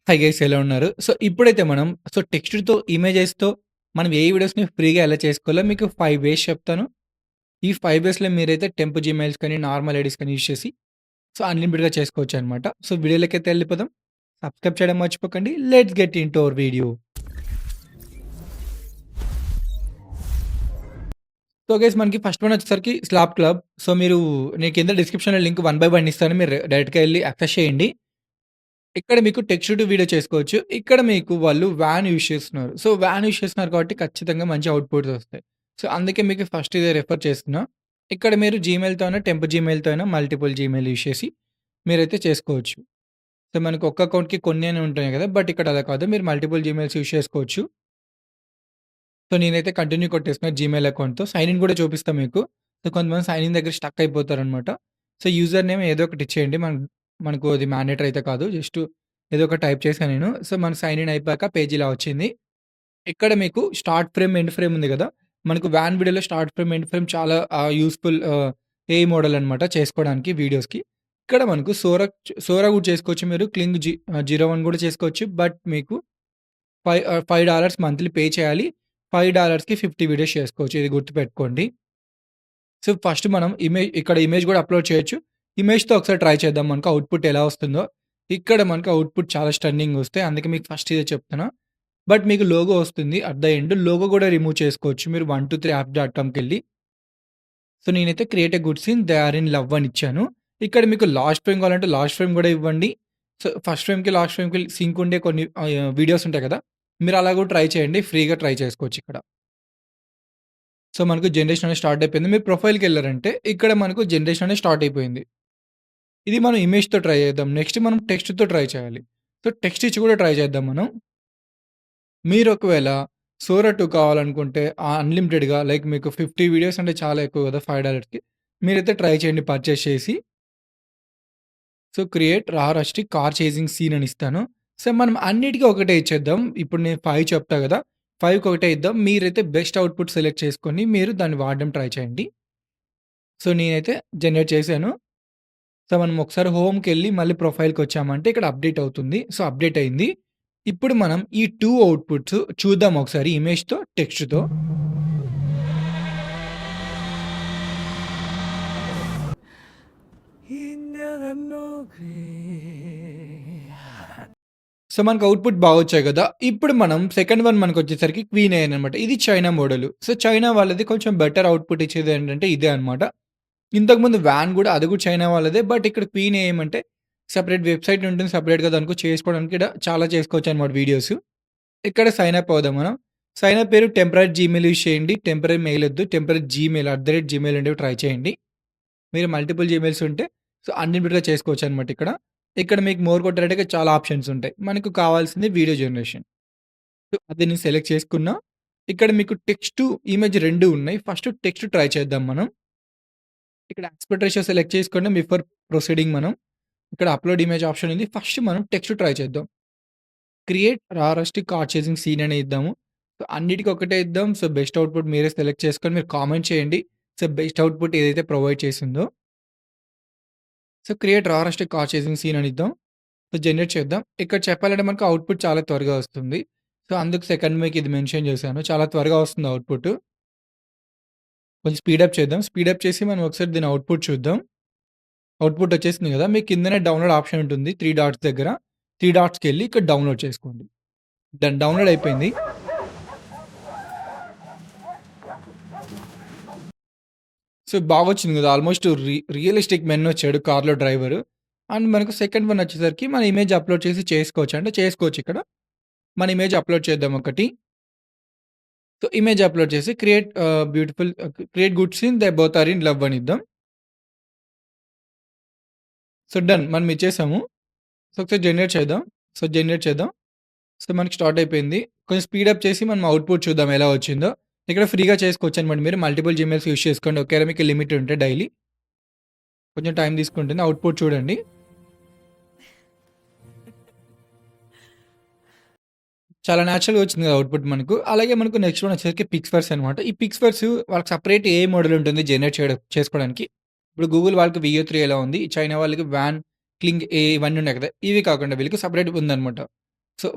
Hi guys ఎలా ఉన్నారు? ఇప్పుడైతే మనం టెక్స్ట్‌తో, ఇమేజెస్‌తో మనం ఏ వీడియోస్‌ని ఫ్రీగా ఎలా చేసుకోవాలో మీకు 5 వేస్ చెప్తాను. ఈ 5 వేస్‌లో మీరైతే టెంప్ జీమెయిల్స్ కానీ, నార్మల్ ఐడీస్ కానీ యూజ్ చేసి అన్‌లిమిటెడ్‌గా చేసుకోవచ్చనమాట. వీడియోలోకైతే వెళ్ళిపోదాం. సబ్స్క్రైబ్ చేయడం మర్చిపోకండి. Let's get into hour video. Guys మనకి ఫస్ట్ వన్ వచ్చేసరికి స్లాప్ క్లబ్. మీరు నేను కింద డిస్క్రిప్షన్‌లో లింక్ వన్ బై వన్ ఇస్తాను. మీరు డైరెక్ట్‌గా ఎళ్లి యాక్సెస్ చేయండి. ఇక్కడ మీకు టెక్స్ట్ టు వీడియో చేసుకోవచ్చు. ఇక్కడ మీకు వాళ్ళు వాన్ యూజ్ చేస్తున్నారు. వాన్ యూజ్ చేస్తున్నారు కాబట్టి ఖచ్చితంగా మంచి ఔట్‌పుట్స్ వస్తాయి. అందుకే మీకు ఫస్ట్ ఇదే రిఫర్ చేస్తున్నా. ఇక్కడ మీరు జీమెయిల్‌తో అయినా, టెంప్ జీమెయిల్‌తో అయినా మల్టిపుల్ జీమెయిల్ యూజ్ చేసి మీరైతే చేసుకోవచ్చు. మనకు ఒక్క అకౌంట్‌కి కొన్నేనే ఉంటాయి కదా! బట్ ఇక్కడ అలా కాదు. మీరు మల్టిపుల్ జీమెయిల్స్ యూజ్ చేసుకోవచ్చు. నేనైతే కంటిన్యూ కొట్టేస్తున్నా జీమెయిల్ అకౌంట్‌తో. సైన్ ఇన్ కూడా చూపిస్తా మీకు. కొంతమంది సైన్ ఇన్ దగ్గర స్టక్ అయిపోతారనమాట. యూజర్ నేమ్ ఏదో ఒకటి ఇచ్చేయండి. మనకు అది మ్యాండేటరీ అయితే కాదు. జస్ట్ ఏదో ఒకటి టైప్ చేశా నేను. మన సైన్ ఇన్ అయిపోయాక పేజ్ ఇలా వచ్చింది. ఇక్కడ మీకు స్టార్ట్ ఫ్రేమ్, ఎండ్ ఫ్రేమ్ ఉంది గదా! మనకు వాన్ వీడియోలో స్టార్ట్ ఫ్రేమ్, ఎండ్ ఫ్రేమ్ చాలా యూజ్‌ఫుల్ ఏఐ మోడల్ అనమాట చేసుకోవడానికి వీడియోస్‌కి. ఇక్కడ మనకు సోరా కూడా చేసుకోవచ్చు మీరు. క్లింగ్ 01 కూడా చేసుకోవచ్చు. బట్ మీకు $5 మంత్లీ పే చేయాలి. $5కి 50 వీడియోస్ చేసుకోవచ్చు. ఇది గుర్తుపెట్టుకోండి. ఫస్ట్ మనం ఇక్కడ ఇమేజ్ గూడా అప్‌లోడ్ చేయొచ్చు. ఇమేజ్‌తో ఒకసారి ట్రై చేద్దాం మనకు అవుట్‌పుట్ ఎలా వస్తుందో. ఇక్కడ మనకు అవుట్‌పుట్ చాలా స్టన్నింగ్ వస్తాయి. అందుకే మీకు ఫస్ట్ ఇదే చెప్తున్నా. బట్ మీకు లోగో వస్తుంది అట్ ద ఎండ్. లోగో గూడా రిమూవ్ చేసుకోవచ్చు. మీరు 123apps.comకెళ్ళి నేనైతే create a good scene they are in love అని ఇచ్చాను. ఇక్కడ మీకు లాస్ట్ ఫ్రేమ్ కావాలంటే లాస్ట్ ఫ్రేమ్ గూడా ఇవ్వండి. ఫస్ట్ ఫ్రేమ్‌కి, లాస్ట్ ఫ్రేమ్‌కి సింక్ ఉండే కొన్ని వీడియోస్ ఉంటాయి కదా! మీరు అలా గూడా ట్రై చేయండి. ఫ్రీగా ట్రై చేసుకోవచ్చు ఇక్కడ. మనకు జనరేషన్ అనేది స్టార్ట్ అయిపోయింది. మీరు ప్రొఫైల్‌కెళ్లారంటే ఇక్కడ మనకు జనరేషన్ అనేది స్టార్ట్ అయిపోయింది. ఇది మనం ఇమేజ్‌తో ట్రై చేద్దాం. నెక్స్ట్ మనం టెక్స్ట్‌తో ట్రై చేయాలి. టెక్స్ట్ ఇచ్చి కూడా ట్రై చేద్దాం మనం. మీరు ఒకవేళ సోరా 2 కావాలనుకుంటే అన్‌లిమిటెడ్‌గా లైక్ మీకు 50 వీడియోస్ అంటే చాలా ఎక్కువ కదా! $5కి. మీరైతే ట్రై చేయండి పర్చేస్ చేసి. Create raw rustic car chasing scene అని ఇస్తాను. మనం అన్నిటికి ఒకటే ఇచ్చేద్దాం. ఇప్పుడు నేను 5 చెప్తా కదా! 5కి ఒకటే ఇద్దాం. మీరైతే బెస్ట్ అవుట్‌పుట్ సెలెక్ట్ చేసుకొని మీరు దాన్ని వాడడం ట్రై చేయండి. నేనైతే జనరేట్ చేశాను. మనం ఒకసారి హోమ్‌కెళ్ళి మళ్ళీ ప్రొఫైల్‌కొచ్చామంటే ఇక్కడ అప్డేట్ అవుతుంది. అప్డేట్ అయింది. ఇప్పుడు మనం ఈ 2 అవుట్‌పుట్స్ చూద్దాం ఒకసారి ఇమేజ్‌తో, టెక్స్ట్‌తో. మనకు అవుట్‌పుట్ బాగొచ్చాయి గదా! ఇప్పుడు మనం సెకండ్ వన్ మనకొచ్చేసరికి క్వీన్ ఏఐ అనమాట. ఇది చైనా మోడలు. చైనా వాళ్ళది కొంచెం బెటర్ అవుట్‌పుట్ ఇచ్చేదేంటంటే ఇదే అనమాట. ఇంతకుముందు వాన్ గూడా అది గూడా చైనా వాళ్ళదే. బట్ ఇక్కడ క్వీన్ ఏమంటే సెపరేట్ వెబ్‌సైట్ ఉంటుంది. సెపరేట్‌గా దానికి చేసుకోవడానికి ఈడ చాలా చేసుకోవచ్చనమాట వీడియోస్. ఇక్కడ సైన్ అప్ అవుదాం మనం. సైన్ అప్ పేరు టెంపరరీ జీమెయిల్ యూజ్ చేయండి. టెంపరరీ మెయిల్ ఒద్దు. టెంపరరీ జీమెయిల్ @జీమెయిల్ ఉండేవి ట్రై చేయండి. మీరు మల్టిపుల్ జీమెయిల్స్ ఉంటే అన్‌లిమిటెడ్‌గా చేసుకోవచ్చనమాట ఇక్కడ. ఇక్కడ మీకు మోర్ కొట్టారంటే చాలా ఆప్షన్స్ ఉంటాయి. మనకు కావాల్సింది వీడియో జనరేషన్. అది నేను సెలెక్ట్ చేసుకున్నా. ఇక్కడ మీకు టెక్స్ట్, ఇమేజ్ 2 ఉన్నాయి. ఫస్ట్ టెక్స్ట్ ట్రై చేద్దాం మనం. ఇక్కడ యాస్పెక్ట్ రేషియో సెలెక్ట్ చేసుకోండి బిఫోర్ ప్రొసీడింగ్ మనం. ఇక్కడ అప్‌లోడ్ ఇమేజ్ ఆప్షన్ ఉంది. ఫస్ట్ మనం టెక్స్ట్ ట్రై చేద్దాం. Create raw rustic car chasing scene అనే ఇద్దాము. అన్నిటికి ఒకటే ఇద్దాం. బెస్ట్ అవుట్‌పుట్ మీరే సెలెక్ట్ చేసుకొని మీరు కామెంట్ చేయండి. బెస్ట్ అవుట్‌పుట్ ఏదైతే ప్రొవైడ్ చేసిందో. Create raw rustic car chasing scene అని ఇద్దాం. జనరేట్ చేద్దాం. ఇక్కడ చెప్పాలంటే మనకు అవుట్‌పుట్ చాలా త్వరగా వస్తుంది. అందుకు సెకండ్ మీకు ఇది మెన్షన్ చేశాను. చాలా త్వరగా వస్తుంది అవుట్‌పుట్. కొంచెం స్పీడప్ చేద్దాం. స్పీడప్ చేసి మనం ఒకసారి దీని అవుట్‌పుట్ చూద్దాం. అవుట్‌పుట్ వచ్చేసింది గదా! మీకు కిందనే డౌన్‌లోడ్ ఆప్షన్ ఉంటుంది. 3 డాట్స్ దగ్గర. 3 డాట్స్‌కెళ్ళి ఇక్కడ డౌన్‌లోడ్ చేసుకోండి. డౌన్‌లోడ్ అయిపోయింది. బాగొచ్చింది గదా! ఆల్‌మోస్ట్ రియలిస్టిక్ మెన్ వచ్చాడు కార్‌లో డ్రైవరు. అండ్ మనకు సెకండ్ వన్ వచ్చేసరికి మన ఇమేజ్ అప్‌లోడ్ చేసి చేసుకోవచ్చు. అంటే చేసుకోవచ్చు ఇక్కడ. మన ఇమేజ్ అప్‌లోడ్ చేద్దాం ఒకటి. ఇమేజ్ అప్‌లోడ్ చేసి create good scene they both are in love అని ఇద్దాం. డన్ మనం ఇచ్చేసాము. ఒకసారి జనరేట్ చేద్దాం. జనరేట్ చేద్దాం. మనకి స్టార్ట్ అయిపోయింది. కొంచెం స్పీడప్ చేసి మనం అవుట్‌పుట్ చూద్దాం ఎలా వచ్చిందో. ఇక్కడ ఫ్రీగా చేసుకోవచ్చనమాట మీరు మల్టిపుల్ జీమెయిల్స్ యూజ్ చేసుకోండి. ఒకేళ మీకు లిమిట్ ఉంటే డైలీ. కొంచెం టైం తీసుకుంటుంది. అవుట్‌పుట్ చూడండి. చాలా నేచురల్‌గా వచ్చింది కదా! అవుట్‌పుట్ మనకు. అలాగే మనకు నెక్స్ట్ వన్ వచ్చేసరికి పిక్స్‌వర్స్ అనమాట. ఈ పిక్స్‌వర్స్ వాళ్ళకి సెపరేట్ ఏఐ మోడల్ ఉంటుంది జనరేట్ చేసుకోవడానికి. ఇప్పుడు గూగుల్ వాళ్ళకి వియో 3 ఎలా ఉంది. చైనా వాళ్ళకి వాన్, క్లింగ్ ఏఐ ఇవన్నీ ఉన్నాయి కదా! ఇవి కాకుండా వీళ్ళకి సెపరేట్‌గా ఉందనమాట. సో,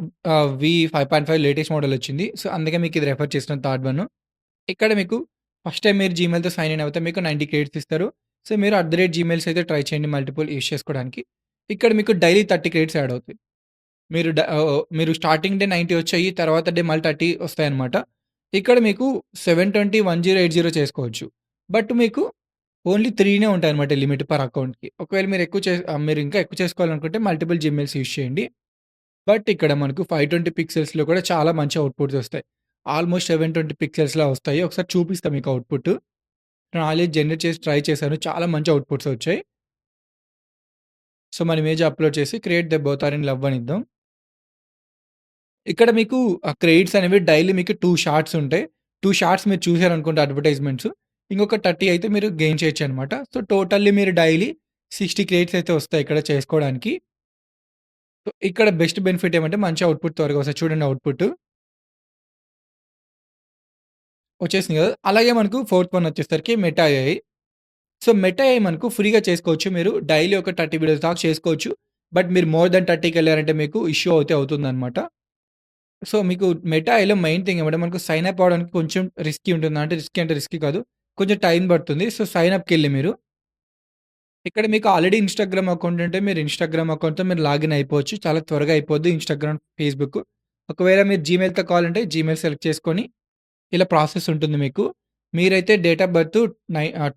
వి 5.5 లేటెస్ట్ మోడలొచ్చింది. సో, అందుకే మీకిది రెఫర్ చేస్తున్నాను థర్డ్ వన్. ఇక్కడ మీకు ఫస్ట్ టైమ్ మీరు జీమెయిల్‌తో సైన్ ఇన్ అవుతే మీకు 90 క్రెడిట్స్ ఇస్తారు. సో, మీరు @జీమెయిల్స్ అయితే ట్రై చేయండి మల్టిపుల్ యూజ్ చేసుకోవడానికి. ఇక్కడ మీకు డైలీ 30 క్రెడిట్స్ యాడ్ అవుతాయి. మీరు స్టార్టింగ్ డే 90 వచ్చాయి. తర్వాత డే మళ్ళీ 30 వస్తాయన్నమాట. ఇక్కడ మీకు 720, 1080 చేసుకోవచ్చు. బట్ మీకు ఓన్లీ 3నే ఉంటాయన్నమాట లిమిట్ పర్ అకౌంట్‌కి. ఒకవేళ మీరు ఇంకా ఎక్కువ చేసుకోవాలనుకుంటే మల్టిపుల్ జీమెయిల్స్ యూజ్ చేయండి. బట్ ఇక్కడ మనకు 520 పిక్సెల్స్‌లో కూడా చాలా మంచి అవుట్‌పుట్స్ వస్తాయి. ఆల్‌మోస్ట్ 720 పిక్సెల్స్‌లా వస్తాయి. ఒకసారి చూపిస్తా మీకు అవుట్‌పుట్. నేను ఆల్రెడీ జనరేట్ చేసి ట్రై చేశాను. చాలా మంచి అవుట్‌పుట్స్ వచ్చాయి. సో, మన ఇమేజ్ అప్‌లోడ్ చేసి create the both are in love అని ఇద్దాం. ఇక్కడ మీకు క్రెడిట్స్ అనేవి డైలీ మీకు 2 షార్ట్స్ ఉంటాయి. 2 షార్ట్స్ మీరు చూసారనుకుంటే అడ్వర్టైజ్‌మెంట్స్. ఇంకొక 30 అయితే మీరు గెయిన్ చేయొచ్చనమాట. సో, టోటల్లీ మీరు డైలీ 60 క్రెడిట్స్ అయితే వస్తాయి ఇక్కడ చేసుకోవడానికి. సో, ఇక్కడ బెస్ట్ బెనిఫిట్ ఏమంటే మంచి అవుట్‌పుట్ త్వరగా వస్తాయి. చూడండి అవుట్‌పుట్ వచ్చేసింది కదా! అలాగే మనకు ఫోర్త్ వన్ వచ్చేసరికి meta AI. So, meta AI మనకు ఫ్రీగా చేసుకోవచ్చు. మీరు డైలీ ఒక 30 వీడియోస్ దాకా చేసుకోవచ్చు. బట్ మీరు మోర్ థాన్ 30కెళ్లారంటే మీకు ఇష్యూ అయితే అవుతుందనమాట. సో, మీకు మెటా ఏఐలో మెయిన్ థింగ్ ఏమంటే మనకు సైన్ అప్ అవ్వడానికి కొంచెం రిస్కీ ఉంటుంది. అంటే రిస్కీ కాదు. కొంచెం టైం పడుతుంది. సో, సైన్ అప్‌కెళ్ళి మీరు ఇక్కడ మీకు ఆల్రెడీ ఇన్‌స్టాగ్రామ్ అకౌంట్ ఉంటే మీరు ఇన్‌స్టాగ్రామ్ అకౌంట్‌తో మీరు లాగిన్ అయిపోవచ్చు. చాలా త్వరగా అయిపోద్ది ఇన్‌స్టాగ్రామ్, ఫేస్‌బుక్. ఒకవేళ మీరు జీమెయిల్‌తో కావాలంటే జీమెయిల్ సెలెక్ట్ చేసుకొని ఇలా ప్రాసెస్ ఉంటుంది మీకు. మీరైతే డేట్ ఆఫ్ బర్త్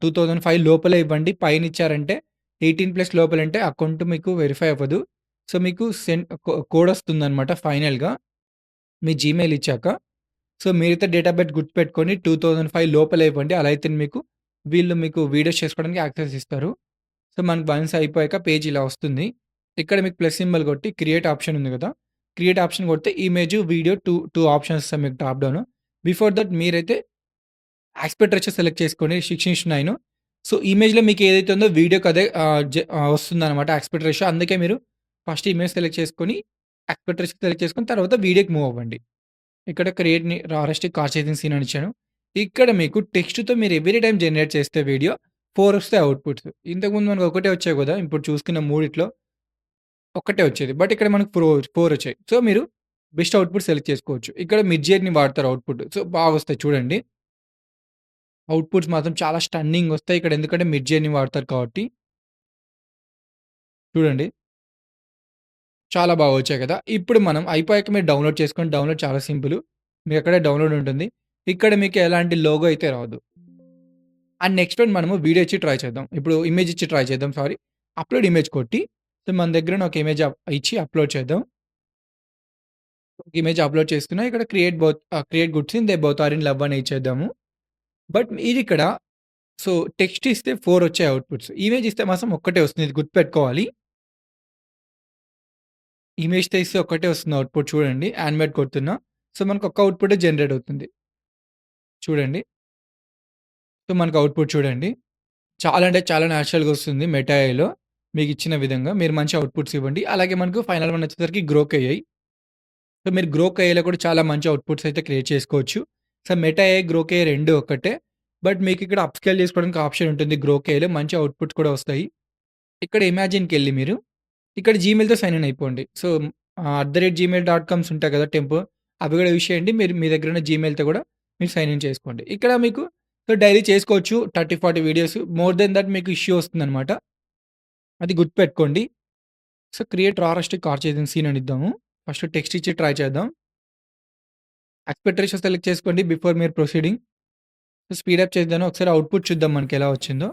2005 లోపలే ఇవ్వండి. పైనిచ్చారంటే 18+ లోపలంటే అకౌంట్ మీకు వెరిఫై అవ్వదు. సో, మీకు కోడొస్తుందనమాట ఫైనల్‌గా మీ జీమెయిల్ ఇచ్చాక. సో, మీరైతే డేట్ ఆఫ్ బర్త్ గుర్తుపెట్టుకొని 2005 లోపలే ఇవ్వండి. అలా అయితేనే వీళ్ళు మీకు వీడియోస్ చేసుకోవడానికి యాక్సెస్ ఇస్తారు. సో, మనకు వన్స్ అయిపోయాక పేజ్ ఇలా వస్తుంది. ఇక్కడ మీకు ప్లస్ సింబల్ కొట్టి క్రియేట్ ఆప్షన్ ఉంది కదా! క్రియేట్ ఆప్షన్ కొడితే ఇమేజ్, వీడియో 2 ఆప్షన్స్ వస్తాయి మీకు టాప్ డౌన్. బిఫోర్ దట్ మీరైతే యాస్పెక్ట్ రేషియో సెలెక్ట్ చేసుకోండి 16:9. సో, ఇమేజ్‌లో మీకు ఏదైతే ఉందో వీడియోకి అదే వస్తుందనమాట యాస్పెక్ట్ రేషియో. అందుకే మీరు ఫస్ట్ ఇమేజ్ సెలెక్ట్ చేసుకొని, యాస్పెక్ట్ రేషియో సెలెక్ట్ చేసుకొని తర్వాత వీడియోకి మూవ్ అవ్వండి. ఇక్కడ క్రియేట్‌ని రారెస్టిక్ కార్ చేసింగ్ సీన్ అని ఇచ్చాను. ఇక్కడ మీకు టెక్స్ట్‌తో మీరు ఎవ్రీ టైమ్ జనరేట్ చేస్తే వీడియో 4 వస్తాయి అవుట్‌పుట్స్. ఇంతకుముందు మనకు ఒకటే వచ్చాయి కదా! ఇప్పుడు చూసుకున్న మూడిట్లో ఒక్కటే వచ్చేది. బట్ ఇక్కడ మనకు 4 వచ్చాయి. సో, మీరు బెస్ట్ అవుట్‌పుట్ సెలెక్ట్ చేసుకోవచ్చు. ఇక్కడ మిడ్ జర్నీ వాడతారు అవుట్‌పుట్. సో, బాగొస్తాయి చూడండి. అవుట్‌పుట్స్ మాత్రం చాలా స్టన్నింగ్ వస్తాయి. ఇక్కడ ఎందుకంటే మిడ్ జర్నీ వాడతారు కాబట్టి. చూడండి. చాలా బాగా వచ్చాయి కదా! ఇప్పుడు మనం అయిపోయాక మీరు డౌన్‌లోడ్ చేసుకోండి. డౌన్‌లోడ్ చాలా సింపుల్. మీకక్కడే డౌన్‌లోడ్ ఉంటుంది. ఇక్కడ మీకు ఎలాంటి లోగో అయితే రాదు. అండ్ నెక్స్ట్ వన్ మనము వీడియో ఇచ్చి ట్రై చేద్దాం. ఇప్పుడు ఇమేజ్ ఇచ్చి ట్రై చేద్దాం సారీ. అప్‌లోడ్ ఇమేజ్ కొట్టి, సో, మన దగ్గరున్న ఒక ఇమేజ్ ఇచ్చి అప్‌లోడ్ చేద్దాం. ఒక ఇమేజ్ అప్‌లోడ్ చేస్తున్నా. ఇక్కడ create goods in they both are in love అని ఇచ్చేద్దాము. బట్ ఇదిక్కడ సో, టెక్స్ట్ ఇస్తే 4 వచ్చాయి అవుట్‌పుట్స్. ఇమేజ్ ఇస్తే మాత్రం ఒక్కటే వస్తుంది. ఇది గుర్తుపెట్టుకోవాలి. ఇమేజ్‌తో ఇస్తే ఒక్కటే వస్తుంది అవుట్‌పుట్ చూడండి. యానిమేట్ కొడుతున్నా. సో, మనకు ఒక్క అవుట్‌పుటే జనరేట్ అవుతుంది. చూడండి. సో, మనకు అవుట్‌పుట్ చూడండి. చాలా అంటే చాలా నేచురల్‌గా వస్తుంది మెటా ఏఐలో. మీకిచ్చిన విధంగా. మీరు మంచి అవుట్‌పుట్స్ ఇవ్వండి. అలాగే మనకు ఫైనల్ వన్ వచ్చేసరికి గ్రోక్ ఏఐ. సో, మీరు గ్రోక్ ఏఐలో కూడా చాలా మంచి అవుట్‌పుట్స్ అయితే క్రియేట్ చేసుకోవచ్చు. So, meta AI, Grok AI 2 ఒక్కటే. బట్ మీకిక్కడ అప్‌స్కేల్ చేసుకోవడానికి ఆప్షన్ ఉంటుంది గ్రోక్ ఏఐలో. మంచి అవుట్‌పుట్స్ కూడా వస్తాయి. ఇక్కడ ఇమాజిన్‌కెళ్ళి మీరు ఇక్కడ జీమెయిల్‌తో సైన్ ఇన్ అయిపోండి. సో, @gmail.coms ఉంటాయి కదా! అవి కూడా యూజ్ చేయండి. మీరు మీ దగ్గర ఉన్న జీమెయిల్‌తో కూడా మీరు సైన్ ఇన్ చేసుకోండి. ఇక్కడ మీకు సో, డైలీ చేసుకోవచ్చు 30, 40 వీడియోస్. మోర్ దెన్ థట్ మీకు ఇష్యూ వస్తుందనమాట. అది గుర్తుపెట్టుకోండి. So, create realistic car chasing scene అని ఇద్దాము. ఫస్ట్ టెక్స్ట్ ఇచ్చి ట్రై చేద్దాం. యాస్పెక్ట్ రేషియో సెలెక్ట్ చేసుకోండి బిఫోర్ మీరు ప్రొసీడింగ్. సో, స్పీడప్ చేద్దాను. ఒకసారి అవుట్‌పుట్ చూద్దాం మనకెలా వచ్చిందో.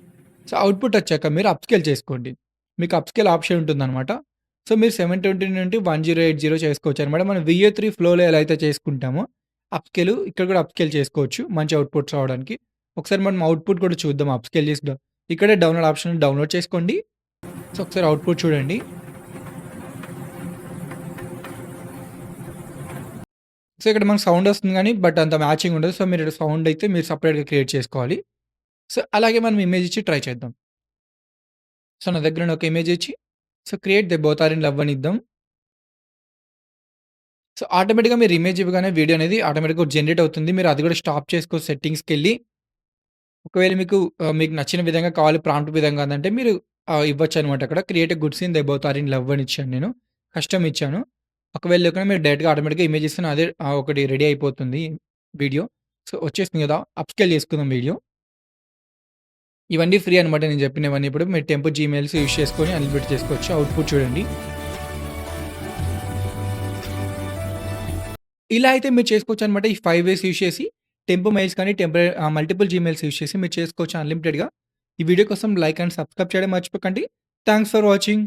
సో, అవుట్‌పుట్ వచ్చాక మీరు అప్‌స్కేల్ చేసుకోండి. మీకు అప్‌స్కేల్ ఆప్షన్ ఉంటుందనమాట. సో, మీరు 720 నుండి 1080 చేసుకోవచ్చనమాట. మనం VA3 ఫ్లోలో ఎలా అయితే చేసుకుంటామో, ఇక్కడ కూడా అప్‌స్కేల్ చేసుకోవచ్చు. మంచి అవుట్‌పుట్స్ రావడానికి. ఒకసారి మనం అవుట్‌పుట్ కూడా చూద్దాం అప్‌స్కేల్ చేసి. ఇక్కడే డౌన్‌లోడ్ ఆప్షన్ డౌన్‌లోడ్ చేసుకోండి. సో, ఒకసారి అవుట్‌పుట్ చూడండి. సో, ఇక్కడ మనకు సౌండ్ వస్తుంది గానీ, బట్ అంత మ్యాచింగ్ ఉండదు. సో, మీరు సౌండ్ అయితే మీరు సెపరేట్‌గా క్రియేట్ చేసుకోవాలి. సో, అలాగే మనం ఇమేజ్ ఇచ్చి ట్రై చేద్దాం. సో, నా దగ్గర ఒక ఇమేజ్ ఇచ్చి, so, create they both are in love అని ఇద్దాం. సో, ఆటోమేటిక్‌గా మీరు ఇమేజ్ ఇవ్వగానే వీడియో అనేది ఆటోమేటిక్‌గా జనరేట్ అవుతుంది. మీరు అది కూడా స్టాప్ చేసుకోవచ్చు సెట్టింగ్స్‌కెళ్ళి. ఒకవేళ మీకు నచ్చిన విధంగా కావాలి ప్రాంప్ట్ విధంగా అనంటే మీరు ఇవ్వచ్చనమాట అక్కడ. Create a good scene they both are in love అని ఇచ్చాను నేను. కస్టమ్ ఇచ్చాను. ఒకవేళ లేకపోయినా మీరు డైరెక్ట్‌గా ఆటోమేటిక్‌గా ఇమేజెస్‌ని అదే ఒకటి రెడీ అయిపోతుంది వీడియో. సో, వచ్చేసింది కదా! అప్‌స్కేల్ చేసుకుందాం వీడియో. ఇవన్నీ ఫ్రీ అనమాట నేను చెప్పినవన్నీ ఇప్పుడు. మీరు టెంపో జీమెయిల్స్ యూజ్ చేసుకొని అన్‌లిమిట్ చేసుకోవచ్చు. అవుట్‌పుట్ చూడండి. ఇలా అయితే మీరు చేసుకోవచ్చనమాట. ఈ 5 వేస్ యూజ్ చేసి టెంపో మెయిల్స్ కానీ మల్టిపుల్ జీమెయిల్స్ యూజ్ చేసి మీరు చేసుకోవచ్చు అన్‌లిమిటెడ్‌గా. ఈ వీడియో కోసం లైక్ అండ్ సబ్స్క్రైబ్ చేయడం మర్చిపోకండి. Thanks for watching.